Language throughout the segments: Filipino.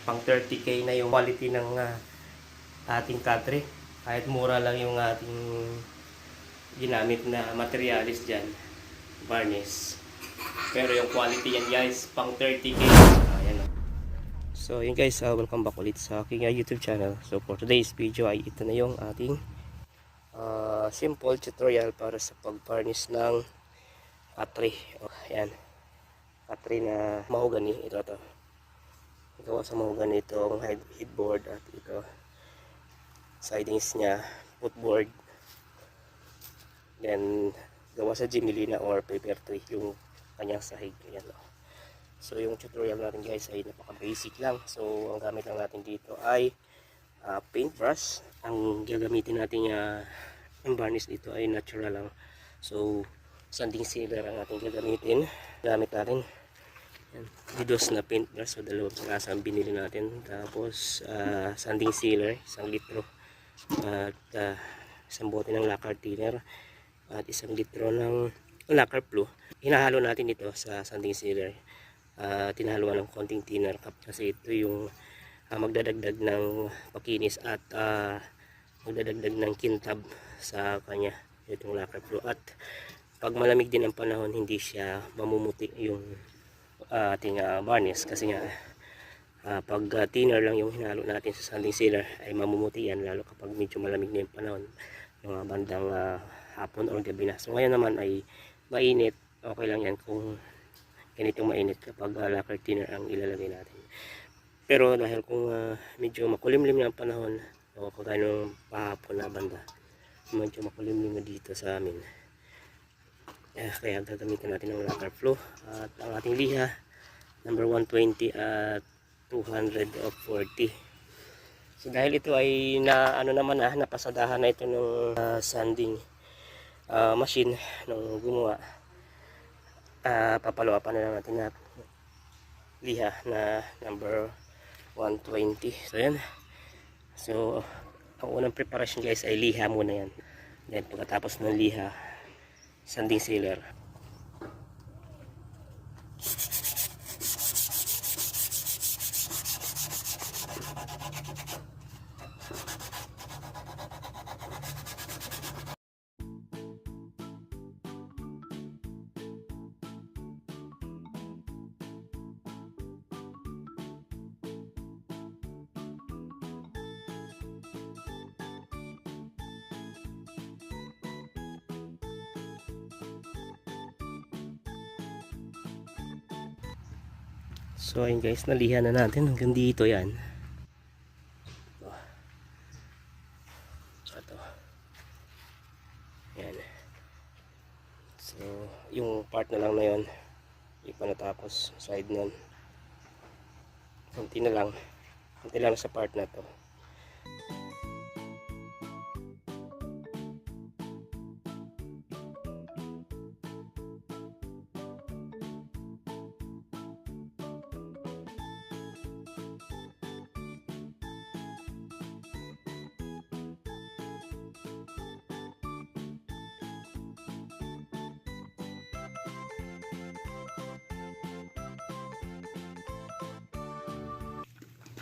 pang 30k na yung quality ng ating katre. Kahit mura lang yung ating ginamit na materialis dyan, varnish. Pero yung quality yan guys, pang 30k. Ayan o. So yun guys, welcome back ulit sa aking YouTube channel. So for today's video ay ito na yung ating simple tutorial para sa pag-varnish ng katre. Ayan, katre na mahogany. Ito to, gawa sa mahogany itong headboard at ito sidings niya, footboard. Then gawa sa Jimelina or paper tree yung kanyang sahig. Ayan o. So yung tutorial natin guys ay napaka basic lang. So ang gamit lang natin dito ay paintbrush. Ang gagamitin natin yung varnish dito ay natural lang. So sanding sealer ang ating gagamitin. Gamit natin Didos na paintbrush. So dalawang piraso ang binili natin. Tapos sanding sealer 1 litro at isang bote ng lacquer thinner at 1 litro ng lacquer glue. Hinahalo natin ito sa sanding sealer. Tinahaluan ng konting thinner kasi ito yung magdadagdag ng pakinis at magdadagdag ng kintab sa kanya, itong lacquer glue. At pag malamig din ang panahon, hindi siya mamumuti yung ating varnish kasi nga pag thinner lang yung hinalo natin sa sanding sealer ay mamumuti yan, lalo kapag medyo malamig na yung panahon, mga bandang hapon o gabi na. So ngayon naman ay mainit, okay lang yan kung ganitong mainit kapag lacquer thinner ang ilalagay natin. Pero dahil kung medyo makulimlim na ang panahon o kagaya ng pahapon na banda, medyo makulimlim na dito sa amin, kaya gagamitin natin ng lacquer glue at ang ating liha number 120 at 240. So dahil ito ay napasadahan na ito ng sanding machine nung gumawa, papaluapan na lang natin na liha na number 120. So yan. So ang unang preparation guys ay liha muna yan. Then pagkatapos ng liha, sanding sealer. So ayun guys, nalihan na natin hanggang dito yan. So ito. Yan. So yung part na lang na yun, hindi pa natapos, side nun. Kunti lang sa part na to.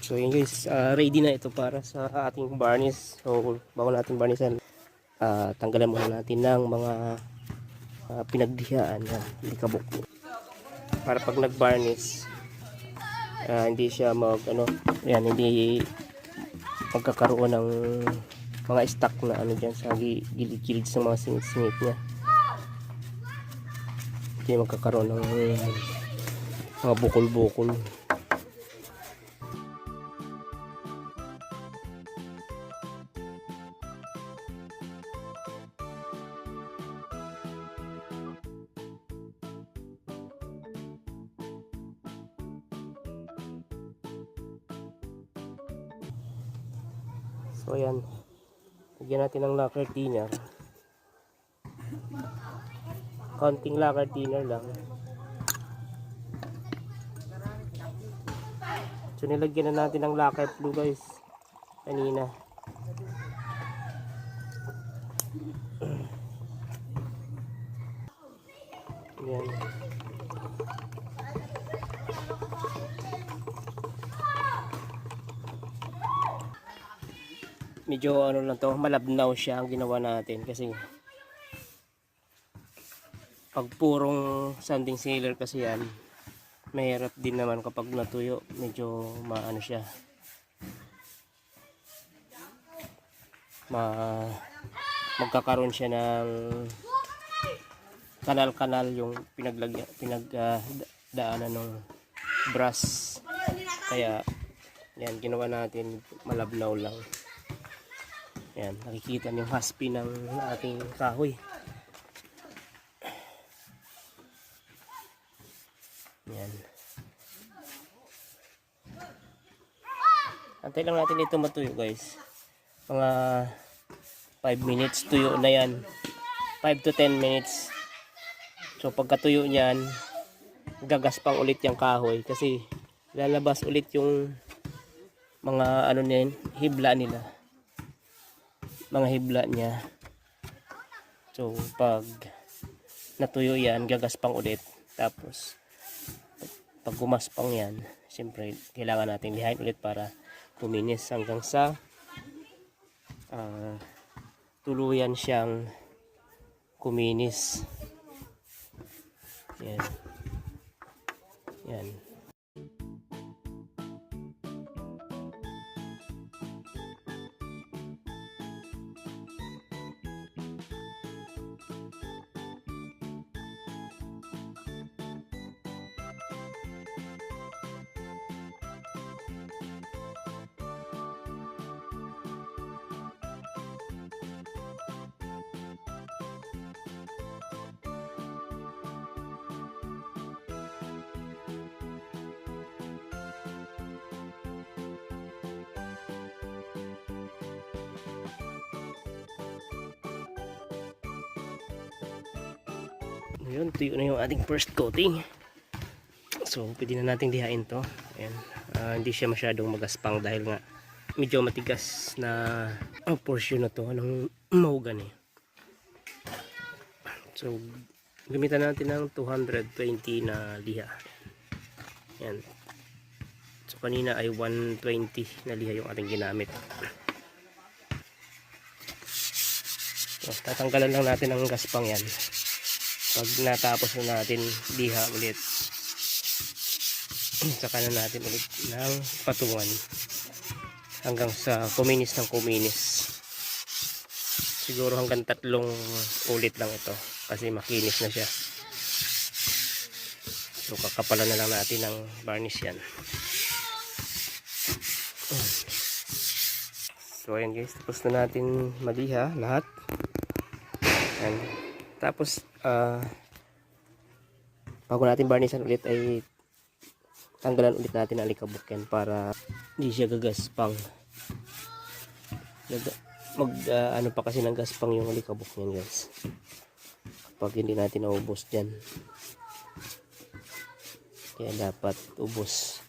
So yun guys, ready na ito para sa ating varnish. So bago natin varnishan, tanggalan muna natin ng mga pinagdihaan na likabok para pag nag-varnish hindi siya hindi magkakaroon ng mga stock na dyan sa gilid-gilid sa mga singit-singit niya. Hindi magkakaroon ng mga bukol-bukol. So ayan, lagyan natin ng lacquer thinner, konting lacquer thinner lang. So nilagyan na natin ng lacquer glue guys kanina. Ayan. medyo ano lang to, malabnaw siya ang ginawa natin kasi pag purong sanding sealer kasi yan, mahirap din naman kapag natuyo, medyo maano siya, magkakaroon siya ng kanal-kanal yung pinagdaanan ng brush. Kaya yan, ginawa natin malabnaw lang. Yan, nakikita niyo yung haspi ng ating kahoy. Yan. Antay lang natin ito matuyo, guys. Mga 5 minutes tuyo na yan. 5 to 10 minutes. So pagkatuyo niyan, gagaspang ulit yung kahoy kasi lalabas ulit yung mga ano niyan, hibla nila. Mga hibla niya. So pag natuyo yan, gagaspang ulit. Tapos pag gumaspang yan, siyempre kailangan natin lihain ulit para kuminis hanggang sa tuluyan siyang kuminis. Yan. Yan. Ayun, tuyo na yung ating first coating. So, pwede na nating lihain to. Ayan. Hindi siya masyadong magaspang dahil nga medyo matigas na portion na to ng mahogany. So, gamitan natin ng 220 na liha. Ayan. So, kanina ay 120 na liha yung ating ginamit. So, tatanggalan lang natin ang gaspang yan. Pag natapos na natin liha ulit, saka na natin ulit ng patungan hanggang sa kuminis ng kuminis. Siguro hanggang 3 ulit lang ito kasi makinis na siya. So kakapalan na lang natin ng varnish yan. So ayan guys, tapos na natin maliha lahat. Ayan. Tapos bago natin varnishan ulit ay tanggalan ulit natin ang alikabok yan para hindi siya gagaspang. Ano pa kasi ng gaspang yung alikabok niyan guys kapag hindi natin naubos dyan. Kaya dapat ubos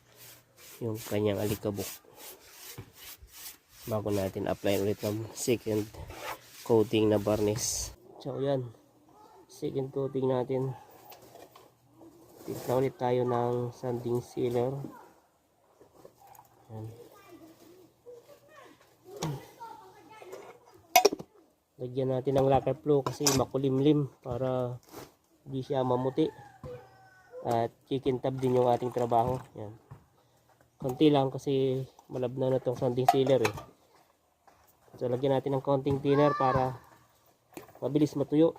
yung kanyang alikabok bago natin apply ulit ng second coating na varnish. So yan, second coating natin. Timpla ulit tayo ng sanding sealer. Yan. Lagyan natin ng lacquer flow kasi makulimlim para hindi siya mamuti. At kikintab din yung ating trabaho. Yan. Konti lang kasi malabnaw na itong sanding sealer eh. So lagyan natin ng konting thinner para mabilis matuyo.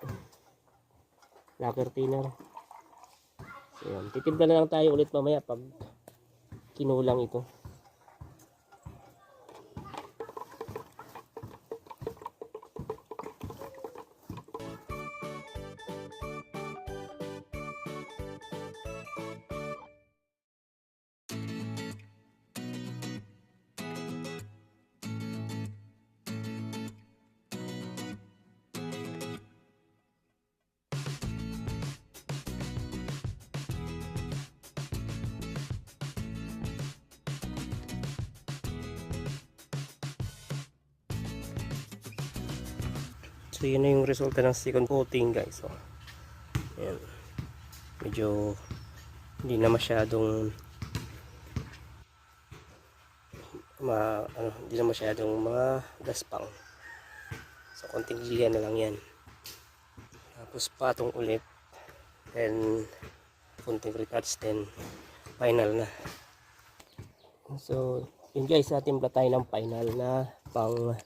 Lacquer thinner. So yan. Titimpla na lang tayo ulit mamaya pag kinulang ito. So yun na yung resulta ng second coating guys. So, ayan. Medyo hindi na masyadong hindi na masyadong magaspang. So konting liha na lang yan. Tapos patong ulit. Then konting retouch, then final na. So yun guys, natimpla tayo ng final na pang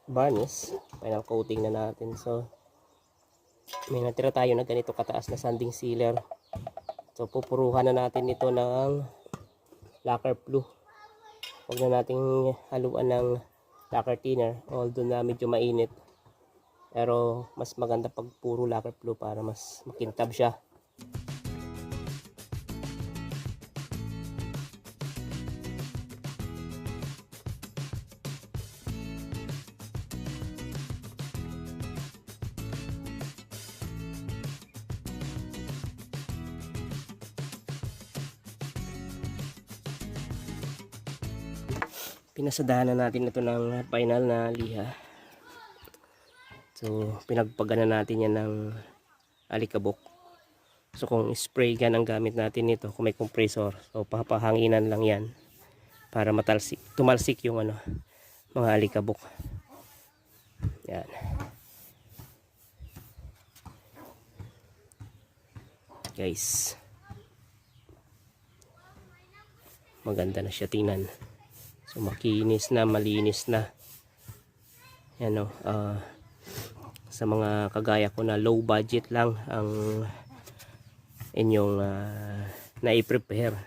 varnish. Final coating na natin. So may natira tayo na ganito kataas na sanding sealer. So pupuruhan na natin ito ng lacquer blue. Huwag na nating haluan ng lacquer thinner, although na medyo mainit. Pero mas maganda pag puro lacquer blue para mas makintab siya. Pinasadahan na natin ito ng final na liha. So pinagpagana natin yan ng alikabok. So kung spray gun ang gamit natin nito, kung may compressor, so papahanginan lang yan para tumalsik yung mga alikabok. Yan. Guys, maganda na siya tingnan. So makinis na, malinis na. Yan sa mga kagaya ko na low budget lang ang inyong na-prepare.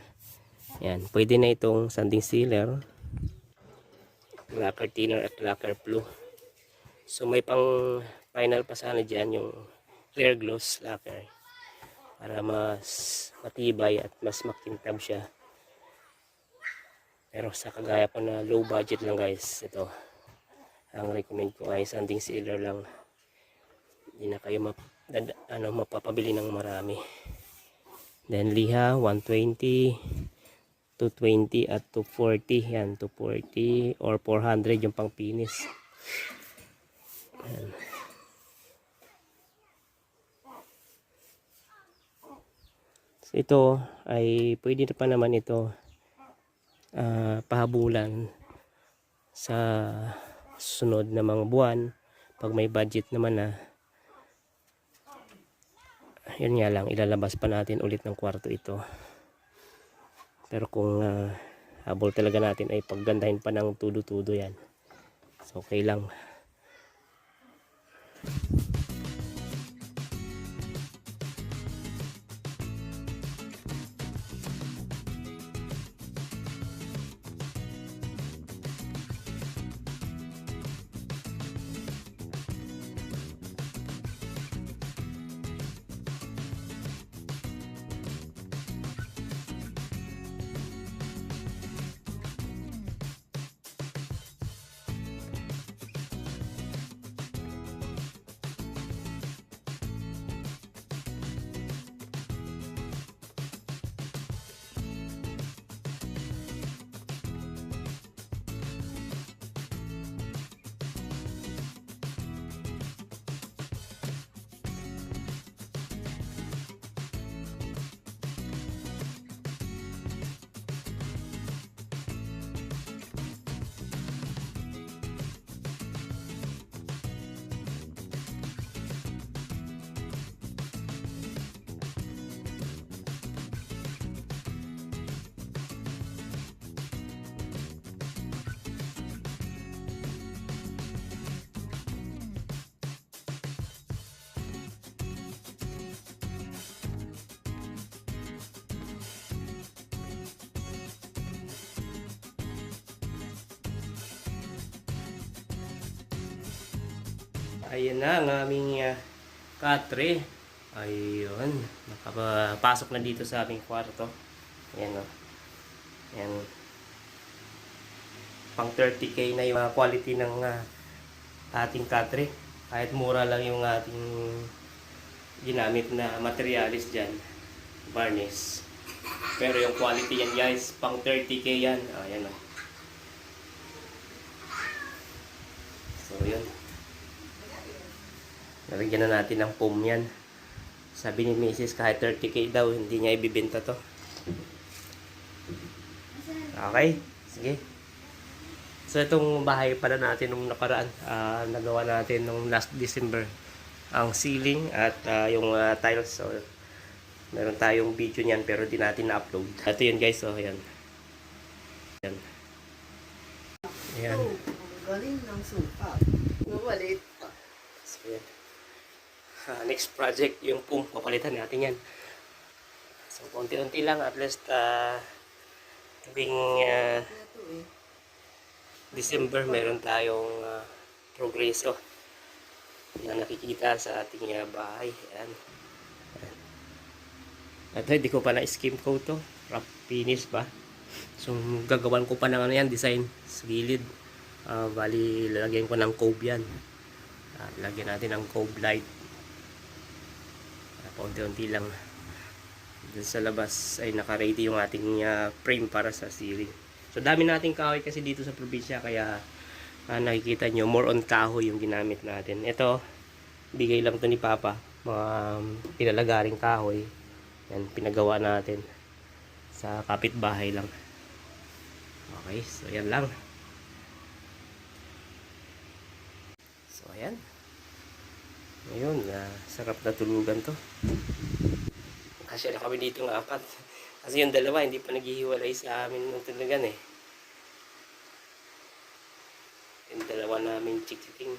Yan, pwede na itong sanding sealer, lacquer thinner at lacquer blue. So may pang final pa sana dyan yung clear gloss lacquer para mas matibay at mas makintab siya. Pero sa kagaya ko na low budget lang guys, ito ang recommend ko ay sanding sealer lang. Hindi na kayo mapapabili ng marami. Then liha 120, 220 at 240. Yan, 240 or 400 yung pang finish. Yan. So, ito ay pwede na pa naman ito pahabulan sa sunod na mga buwan pag may budget naman na. Yun nga lang, ilalabas pa natin ulit ng kwarto ito. Pero kung habol talaga natin ay paggandahin pa ng tudo-tudo yan, so okay lang. Ayan na ang aming katre. Ayun, nakapasok na dito sa aming kwarto. Ayan o. Ayan. Pang 30k na yung quality ng ating katre. Kahit mura lang yung ating ginamit na materialis dyan, varnish. Pero yung quality yan guys, pang 30k yan. Ayan o. So yun. Nalagyan na natin ng foam yan. Sabi ni Mrs. kahit 30k daw, hindi niya ibibenta to. Okay. Sige. So itong bahay pala natin nung nakaraan, nagawa natin nung last December ang ceiling at yung tiles. So meron tayong video niyan pero di natin na-upload. Ito yun guys, so ayan. Ayan. Ayan. Ang galing ng sukat. Nawalit pa. So ayan. Next project, yung pump, papalitan natin yan. So konti-unti lang, at least tuwing December meron tayong progreso na nakikita sa ating bahay. Ayan. At hindi ko pa na-skim coat to. Rough finish ba? So gagawan ko pa ng ano yan, design sa gilid. Bali, lalagyan ko ng cove yan. Lagyan natin ng cove light. Paunti-unti lang. Dun sa labas ay naka-ready yung ating frame para sa ceiling. So dami nating kahoy kasi dito sa probinsya, kaya nakikita nyo more on kahoy yung ginamit natin. Ito, bigay lang to ni Papa, mga pinalagaring kahoy. Yan, pinagawa natin sa kapitbahay lang. Okay, so yan lang. So ayan. Ngayon, sarap na tulugan to. Kasi na kami dito ng apat. Kasi yung dalawa hindi pa naghihiwalay sa amin ng tulugan eh. Yung dalawa namin chikiting.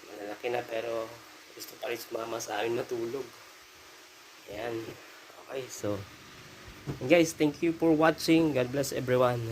Malalaki na pero gusto pa rin sumama sa amin matulog. Ayan. Okay, so guys, thank you for watching. God bless everyone.